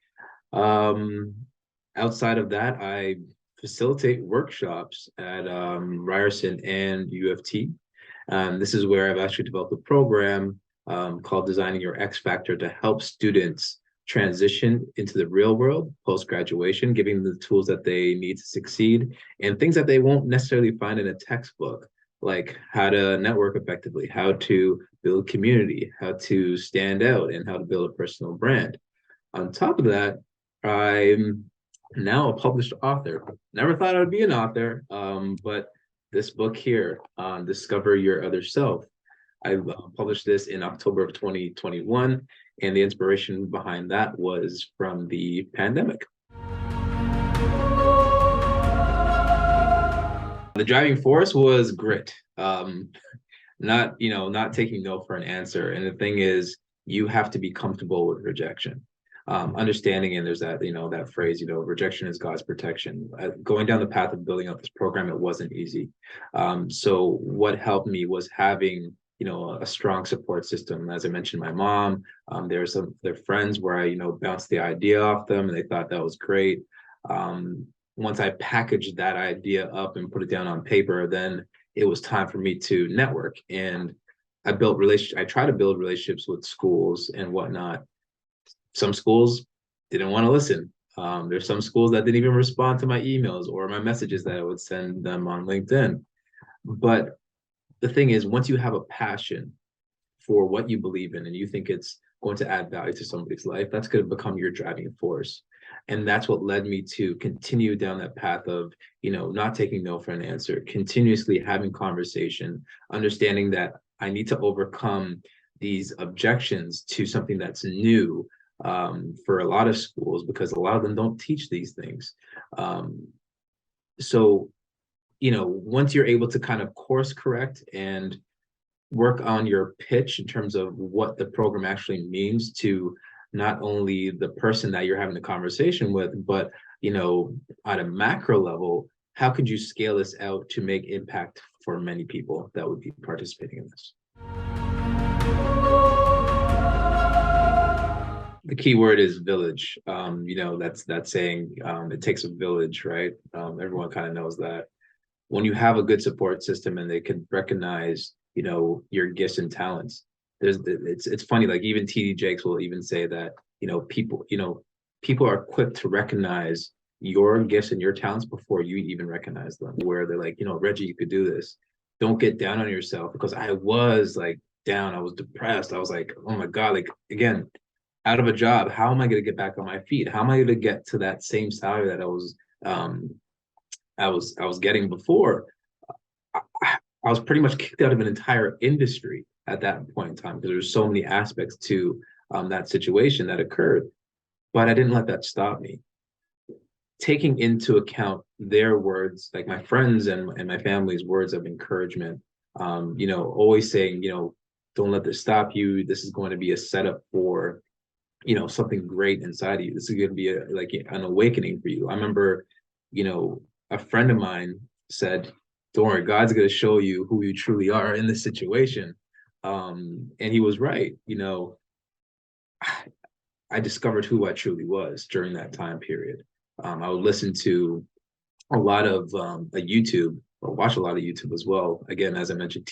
Outside of that, I facilitate workshops at Ryerson and U of T. This is where I've actually developed a program called Designing Your X Factor to help students transition into the real world post-graduation, giving them the tools that they need to succeed and things that they won't necessarily find in a textbook, like how to network effectively, how to build community, how to stand out, and how to build a personal brand. On top of that, I'm now a published author. Never thought I would be an author, but this book here, Discover Your Other Self, I published this in October of 2021, and the inspiration behind that was from the pandemic. The driving force was grit. not taking no for an answer. And the thing is, you have to be comfortable with rejection. Understanding, and there's that, that phrase, rejection is God's protection. Going down the path of building up this program, it wasn't easy. So what helped me was having, a strong support system. As I mentioned, my mom, their friends where I, bounced the idea off them and they thought that was great. Once I packaged that idea up and put it down on paper, then it was time for me to network. And I try to build relationships with schools and whatnot. Some schools didn't want to listen. There's some schools that didn't even respond to my emails or my messages that I would send them on LinkedIn. But the thing is, once you have a passion for what you believe in and you think it's going to add value to somebody's life, that's going to become your driving force. And that's what led me to continue down that path of, not taking no for an answer, continuously having conversation, understanding that I need to overcome these objections to something that's new, for a lot of schools, because a lot of them don't teach these things. So, once you're able to kind of course correct and work on your pitch in terms of what the program actually means to not only the person that you're having the conversation with, but, at a macro level, how could you scale this out to make impact for many people that would be participating in this? The key word is village. That's saying, it takes a village, right? Everyone kind of knows that. When you have a good support system and they can recognize, your gifts and talents, it's funny, like even TD Jakes will even say that, people are quick to recognize your gifts and your talents before you even recognize them, where they're like, Reggie, you could do this. Don't get down on yourself, because I was like down, I was depressed. I was like, oh my God, like again, out of a job, how am I going to get back on my feet? How am I going to get to that same salary that I was getting before? I was pretty much kicked out of an entire industry at that point in time, because there were so many aspects to that situation that occurred. But I didn't let that stop me. Taking into account their words, like my friends and my family's words of encouragement, always saying, don't let this stop you. This is going to be a setup for, something great inside of you. This is going to be like an awakening for you. I remember, a friend of mine said, don't worry, God's going to show you who you truly are in this situation. And he was right. I discovered who I truly was during that time period. I would listen to a lot of YouTube, or watch a lot of YouTube as well. Again, as I mentioned,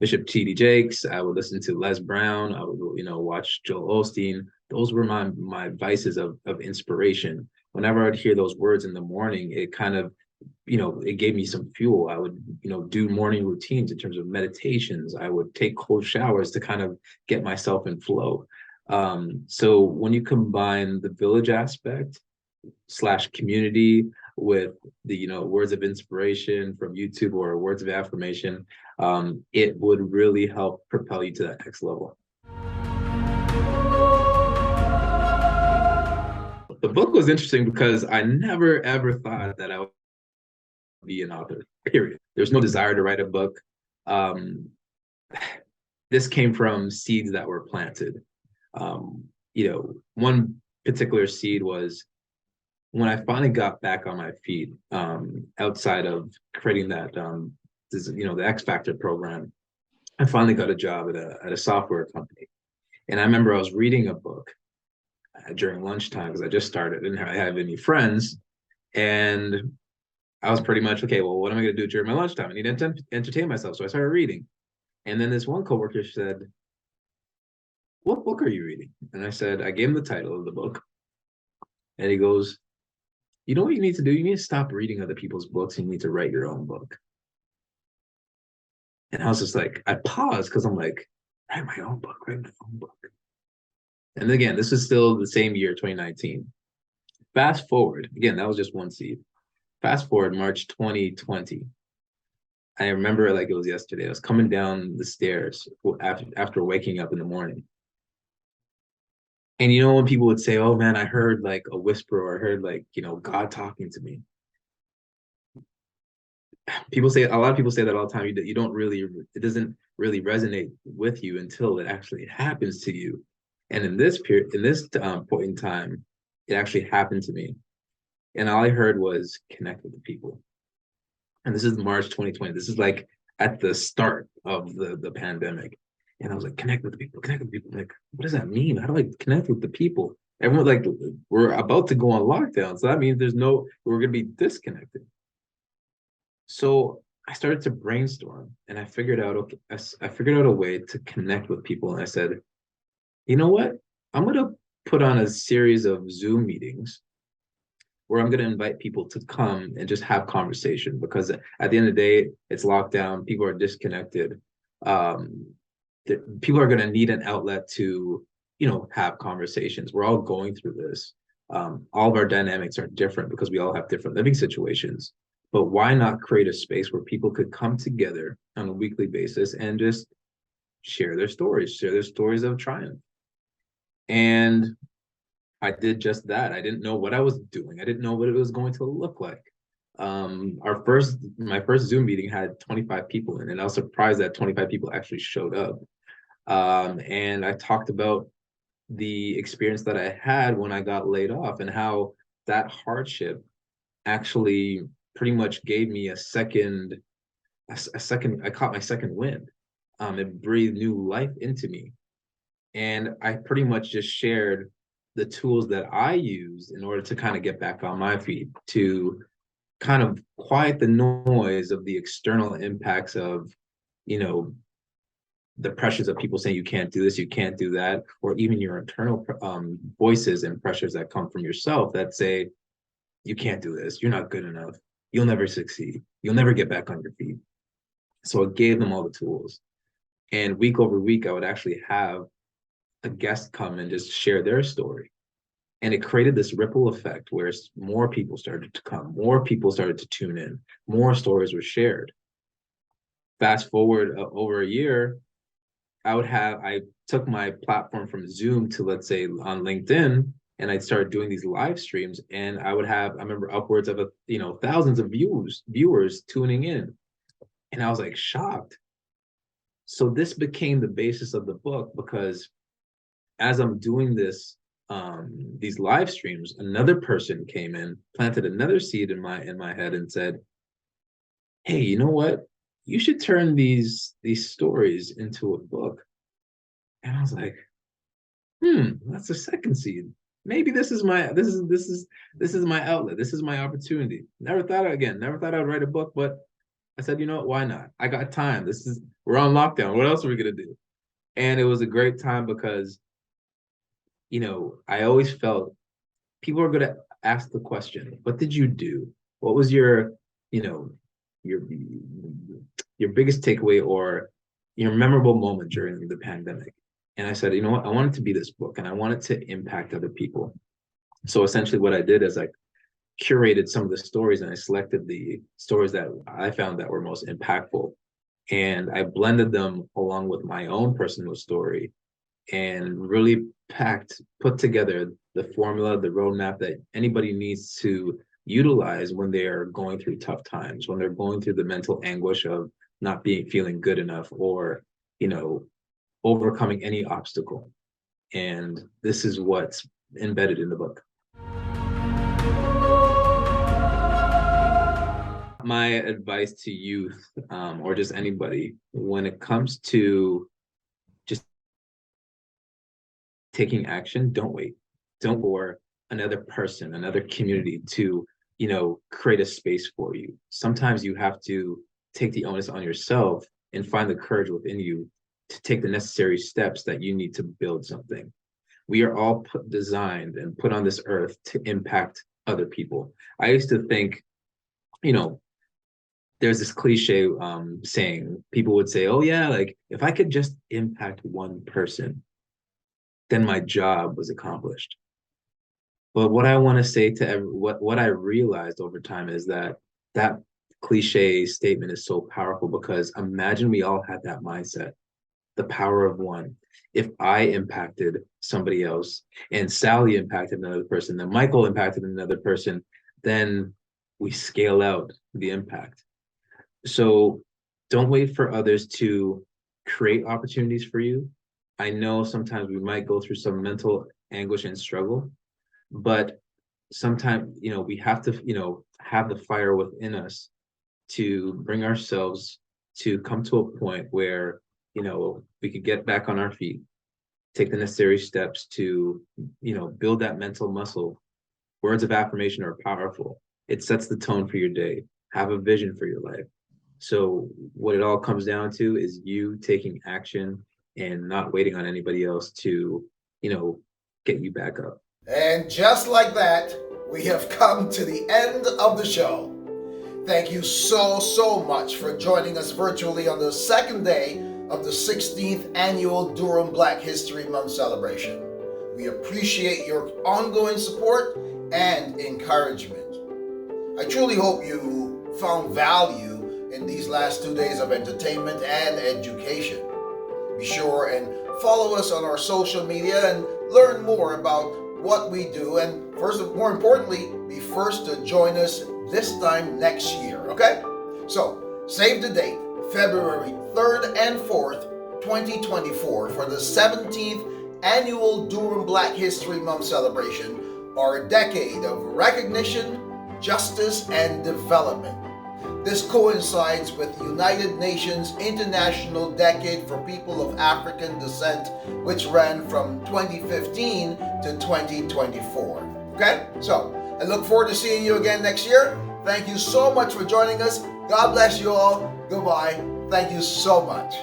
Bishop T.D. Jakes. I would listen to Les Brown. I would, watch Joel Osteen. Those were my vices of inspiration. Whenever I'd hear those words in the morning, it kind of, it gave me some fuel. I would, do morning routines in terms of meditations. I would take cold showers to kind of get myself in flow. So when you combine the village aspect / community with the, words of inspiration from YouTube or words of affirmation, it would really help propel you to that next level. The book was interesting because I never ever thought that I would be an author, period. There's no desire to write a book. This came from seeds that were planted. One particular seed was when I finally got back on my feet, outside of creating that, the X Factor program. I finally got a job at a software company. And I remember I was reading a book during lunchtime, because I just started, didn't have any friends. And I was pretty much, okay, well, what am I going to do during my lunchtime? I need to entertain myself. So I started reading. And then this one coworker said, what book are you reading? And I said, I gave him the title of the book. And he goes, you know what you need to do? You need to stop reading other people's books. And you need to write your own book. And I was just like, I paused, because I'm like, write my own book. And again, this is still the same year, 2019. Fast forward, again, that was just one seed. Fast forward March 2020. I remember like it was yesterday. I was coming down the stairs after waking up in the morning. And when people would say, oh man, I heard like a whisper, or I heard like, God talking to me. a lot of people say that all the time. You don't really, it doesn't really resonate with you until it actually happens to you. And in this point in time, it actually happened to me. And all I heard was connect with the people. And this is March 2020. This is like at the start of the pandemic. And I was like, connect with the people, connect with the people. Like, what does that mean? How do I connect with the people? Everyone, like, we're about to go on lockdown. So that means we're going to be disconnected. So I started to brainstorm, and I figured out a way to connect with people. And I said, you know what? I'm going to put on a series of Zoom meetings where I'm going to invite people to come and just have conversation, because at the end of the day, it's lockdown. People are disconnected. People are going to need an outlet to, have conversations. We're all going through this. All of our dynamics are different because we all have different living situations. But why not create a space where people could come together on a weekly basis and just share their stories of triumph? And I did just that. I didn't know what I was doing. I didn't know what it was going to look like. My first Zoom meeting had 25 people in it, and I was surprised that 25 people actually showed up. And I talked about the experience that I had when I got laid off, and how that hardship actually pretty much gave me a second, I caught my second wind. It breathed new life into me. And I pretty much just shared the tools that I used in order to kind of get back on my feet, to kind of quiet the noise of the external impacts of, the pressures of people saying you can't do this, you can't do that, or even your internal voices and pressures that come from yourself that say, you can't do this, you're not good enough, you'll never succeed, you'll never get back on your feet. So it gave them all the tools. And week over week, I would actually have a guest come and just share their story. And it created this ripple effect where more people started to come, more people started to tune in, more stories were shared. Fast forward over a year, I took my platform from Zoom to, let's say, on LinkedIn, and I'd start doing these live streams, and I remember upwards of thousands of viewers tuning in. And I was like shocked. So this became the basis of the book, because as I'm doing these live streams, another person came in, planted another seed in my head and said, hey, you know what? You should turn these stories into a book. And I was like, that's the second seed. Maybe this is my outlet. This is my opportunity. Never thought I'd write a book, but I said, you know what, why not? I got time. We're on lockdown. What else are we gonna do? And it was a great time because, I always felt people are gonna ask the question, what did you do? What was your biggest takeaway or your memorable moment during the pandemic? And I said, you know what, I want it to be this book, and I want it to impact other people. So essentially what I did is I curated some of the stories, and I selected the stories that I found that were most impactful. And I blended them along with my own personal story, and really put together the formula, the roadmap that anybody needs to utilize when they're going through tough times, when they're going through the mental anguish of not feeling good enough, or, overcoming any obstacle. And this is what's embedded in the book. My advice to youth, or just anybody, when it comes to just taking action, don't wait. Don't wait for another person, another community to, create a space for you. Sometimes you have to take the onus on yourself and find the courage within you to take the necessary steps that you need to build something. We are all designed and put on this earth to impact other people. I used to think, there's this cliche saying, people would say, oh yeah, like if I could just impact one person, then my job was accomplished. But what I want to say to what I realized over time is that cliche statement is so powerful, because imagine we all had that mindset, the power of one. If I impacted somebody else, and Sally impacted another person, then Michael impacted another person, then we scale out the impact. So don't wait for others to create opportunities for you. I know sometimes we might go through some mental anguish and struggle, but sometimes, we have to, have the fire within us to bring ourselves to come to a point where, we could get back on our feet, take the necessary steps to, build that mental muscle. Words of affirmation are powerful. It sets the tone for your day. Have a vision for your life. So what it all comes down to is you taking action and not waiting on anybody else to, get you back up. And just like that, we have come to the end of the show. Thank you so much for joining us virtually on the second day of the 16th Annual Durham Black History Month celebration. We appreciate your ongoing support and encouragement. I truly hope you found value in these last 2 days of entertainment and education. Be sure and follow us on our social media and learn more about what we do, and more importantly, be first to join us this time next year, okay? So, save the date, February 3rd and 4th, 2024 for the 17th Annual Durham Black History Month celebration, our decade of recognition, justice, and development. This coincides with United Nations International Decade for People of African Descent, which ran from 2015 to 2024. Okay? So, I look forward to seeing you again next year. Thank you so much for joining us. God bless you all. Goodbye. Thank you so much.